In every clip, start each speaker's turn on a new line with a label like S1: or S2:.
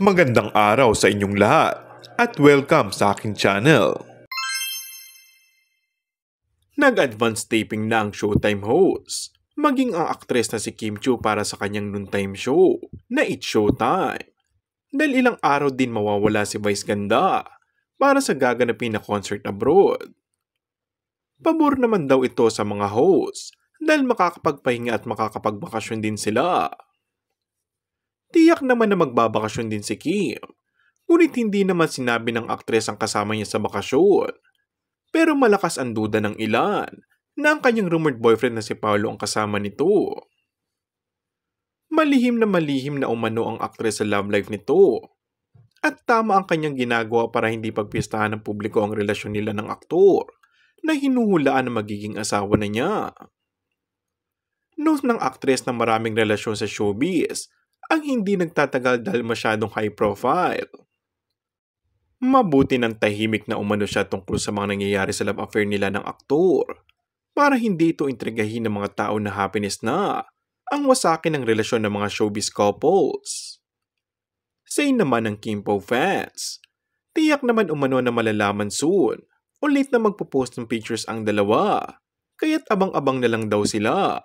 S1: Magandang araw sa inyong lahat at welcome sa aking channel. Nag-advance taping na ang Showtime host, maging ang aktres na si Kim Chiu para sa kanyang noontime show na It's Showtime. Dahil ilang araw din mawawala si Vice Ganda para sa gaganapin na concert abroad. Pabor naman daw ito sa mga host dahil makakapagpahinga at makakapagbakasyon din sila. Tiyak naman na magbabakasyon din si Kim, ngunit hindi naman sinabi ng aktres ang kasama niya sa bakasyon. Pero malakas ang duda ng ilan na ang kanyang rumored boyfriend na si Paolo ang kasama nito. Malihim na umano ang aktres sa love life nito. At tama ang kanyang ginagawa para hindi pagpistahan ng publiko ang relasyon nila ng aktor na hinuhulaan na magiging asawa na niya. Note ng aktres na maraming relasyon sa showbiz ang hindi nagtatagal dahil masyadong high profile. Mabuti ng tahimik na umano siya tungkol sa mga nangyayari sa love affair nila ng aktor para hindi ito intrigahin ng mga tao na happiness na ang wasakin ng relasyon ng mga showbiz couples. Say naman ng Kimpo fans, tiyak naman umano na malalaman soon ulit na magpo-post ng pictures ang dalawa, kaya't abang-abang na lang daw sila.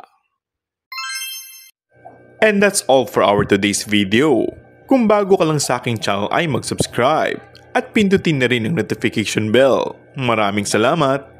S1: And that's all for our today's video. Kung bago ka lang sa aking channel ay mag-subscribe at pindutin na rin ang notification bell. Maraming salamat!